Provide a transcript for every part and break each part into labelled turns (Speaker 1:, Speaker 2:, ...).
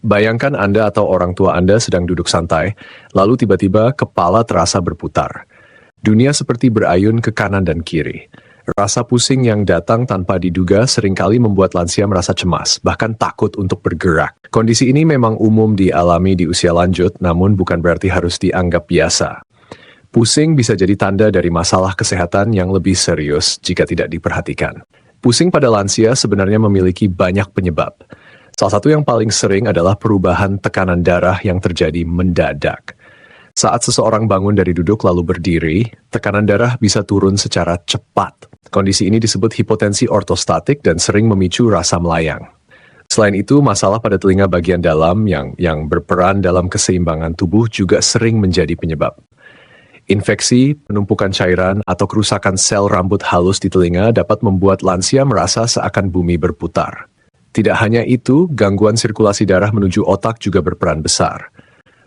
Speaker 1: Bayangkan Anda atau orang tua Anda sedang duduk santai, lalu tiba-tiba kepala terasa berputar. Dunia seperti berayun ke kanan dan kiri. Rasa pusing yang datang tanpa diduga seringkali membuat lansia merasa cemas, bahkan takut untuk bergerak. Kondisi ini memang umum dialami di usia lanjut, namun bukan berarti harus dianggap biasa. Pusing bisa jadi tanda dari masalah kesehatan yang lebih serius jika tidak diperhatikan. Pusing pada lansia sebenarnya memiliki banyak penyebab. Salah satu yang paling sering adalah perubahan tekanan darah yang terjadi mendadak. Saat seseorang bangun dari duduk lalu berdiri, tekanan darah bisa turun secara cepat. Kondisi ini disebut hipotensi ortostatik dan sering memicu rasa melayang. Selain itu, masalah pada telinga bagian dalam yang berperan dalam keseimbangan tubuh juga sering menjadi penyebab. Infeksi, penumpukan cairan, atau kerusakan sel rambut halus di telinga dapat membuat lansia merasa seakan bumi berputar. Tidak hanya itu, gangguan sirkulasi darah menuju otak juga berperan besar.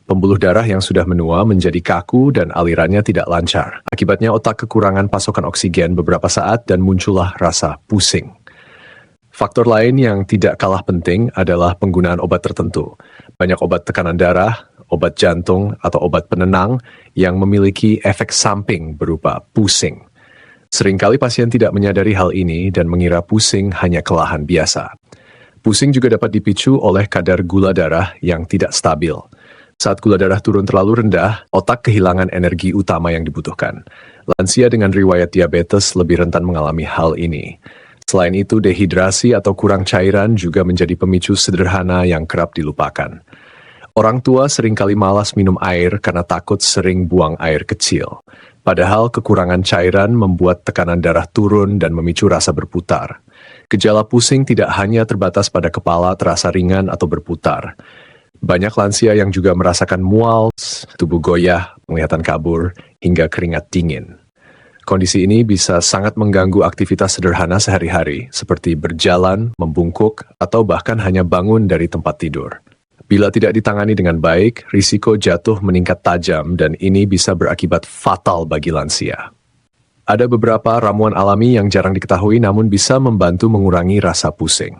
Speaker 1: Pembuluh darah yang sudah menua menjadi kaku dan alirannya tidak lancar. Akibatnya otak kekurangan pasokan oksigen beberapa saat dan muncullah rasa pusing. Faktor lain yang tidak kalah penting adalah penggunaan obat tertentu. Banyak obat tekanan darah, obat jantung, atau obat penenang yang memiliki efek samping berupa pusing. Seringkali pasien tidak menyadari hal ini dan mengira pusing hanya kelelahan biasa. Pusing juga dapat dipicu oleh kadar gula darah yang tidak stabil. Saat gula darah turun terlalu rendah, otak kehilangan energi utama yang dibutuhkan. Lansia dengan riwayat diabetes lebih rentan mengalami hal ini. Selain itu, dehidrasi atau kurang cairan juga menjadi pemicu sederhana yang kerap dilupakan. Orang tua seringkali malas minum air karena takut sering buang air kecil. Padahal kekurangan cairan membuat tekanan darah turun dan memicu rasa berputar. Gejala pusing tidak hanya terbatas pada kepala terasa ringan atau berputar. Banyak lansia yang juga merasakan mual, tubuh goyah, penglihatan kabur, hingga keringat dingin. Kondisi ini bisa sangat mengganggu aktivitas sederhana sehari-hari, seperti berjalan, membungkuk, atau bahkan hanya bangun dari tempat tidur. Bila tidak ditangani dengan baik, risiko jatuh meningkat tajam dan ini bisa berakibat fatal bagi lansia. Ada beberapa ramuan alami yang jarang diketahui namun bisa membantu mengurangi rasa pusing.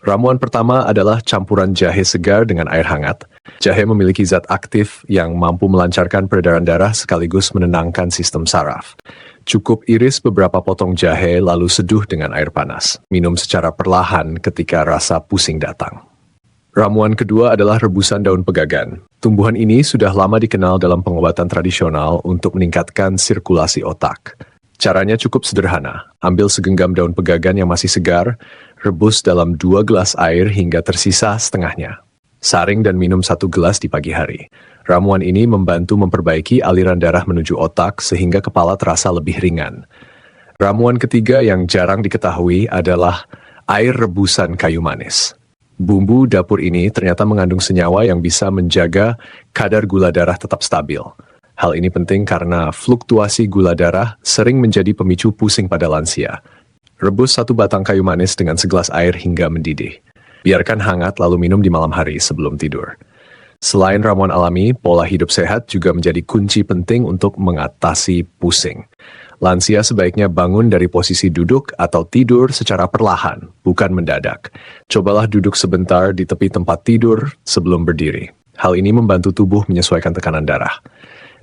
Speaker 1: Ramuan pertama adalah campuran jahe segar dengan air hangat. Jahe memiliki zat aktif yang mampu melancarkan peredaran darah sekaligus menenangkan sistem saraf. Cukup iris beberapa potong jahe lalu seduh dengan air panas. Minum secara perlahan ketika rasa pusing datang. Ramuan kedua adalah rebusan daun pegagan. Tumbuhan ini sudah lama dikenal dalam pengobatan tradisional untuk meningkatkan sirkulasi otak. Caranya cukup sederhana. Ambil segenggam daun pegagan yang masih segar, rebus dalam 2 gelas air hingga tersisa setengahnya. Saring dan minum 1 gelas di pagi hari. Ramuan ini membantu memperbaiki aliran darah menuju otak sehingga kepala terasa lebih ringan. Ramuan ketiga yang jarang diketahui adalah air rebusan kayu manis. Bumbu dapur ini ternyata mengandung senyawa yang bisa menjaga kadar gula darah tetap stabil. Hal ini penting karena fluktuasi gula darah sering menjadi pemicu pusing pada lansia. Rebus 1 batang kayu manis dengan segelas air hingga mendidih. Biarkan hangat lalu minum di malam hari sebelum tidur. Selain ramuan alami, pola hidup sehat juga menjadi kunci penting untuk mengatasi pusing. Lansia sebaiknya bangun dari posisi duduk atau tidur secara perlahan, bukan mendadak. Cobalah duduk sebentar di tepi tempat tidur sebelum berdiri. Hal ini membantu tubuh menyesuaikan tekanan darah.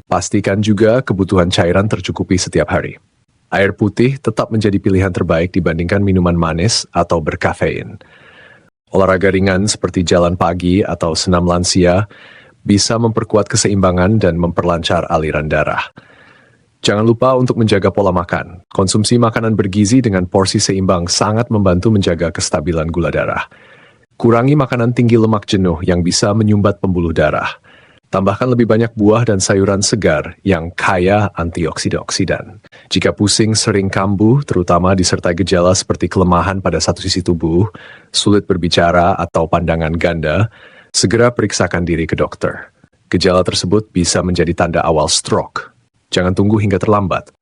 Speaker 1: Pastikan juga kebutuhan cairan tercukupi setiap hari. Air putih tetap menjadi pilihan terbaik dibandingkan minuman manis atau berkafein. Olahraga ringan seperti jalan pagi atau senam lansia bisa memperkuat keseimbangan dan memperlancar aliran darah. Jangan lupa untuk menjaga pola makan. Konsumsi makanan bergizi dengan porsi seimbang sangat membantu menjaga kestabilan gula darah. Kurangi makanan tinggi lemak jenuh yang bisa menyumbat pembuluh darah. Tambahkan lebih banyak buah dan sayuran segar yang kaya antioksidan. Jika pusing sering kambuh, terutama disertai gejala seperti kelemahan pada satu sisi tubuh, sulit berbicara atau pandangan ganda, segera periksakan diri ke dokter. Gejala tersebut bisa menjadi tanda awal stroke. Jangan tunggu hingga terlambat.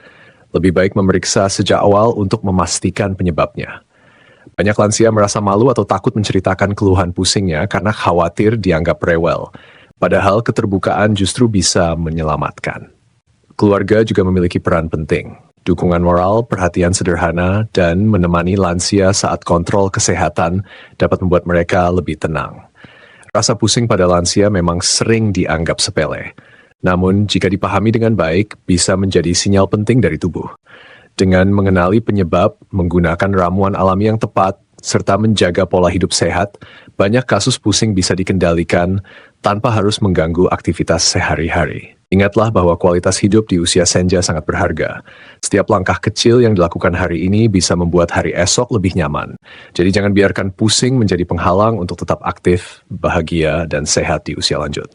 Speaker 1: Lebih baik memeriksa sejak awal untuk memastikan penyebabnya. Banyak lansia merasa malu atau takut menceritakan keluhan pusingnya karena khawatir dianggap rewel. Padahal keterbukaan justru bisa menyelamatkan. Keluarga juga memiliki peran penting. Dukungan moral, perhatian sederhana, dan menemani lansia saat kontrol kesehatan dapat membuat mereka lebih tenang. Rasa pusing pada lansia memang sering dianggap sepele. Namun, jika dipahami dengan baik, bisa menjadi sinyal penting dari tubuh. Dengan mengenali penyebab, menggunakan ramuan alami yang tepat, serta menjaga pola hidup sehat, banyak kasus pusing bisa dikendalikan tanpa harus mengganggu aktivitas sehari-hari. Ingatlah bahwa kualitas hidup di usia senja sangat berharga. Setiap langkah kecil yang dilakukan hari ini bisa membuat hari esok lebih nyaman. Jadi jangan biarkan pusing menjadi penghalang untuk tetap aktif, bahagia, dan sehat di usia lanjut.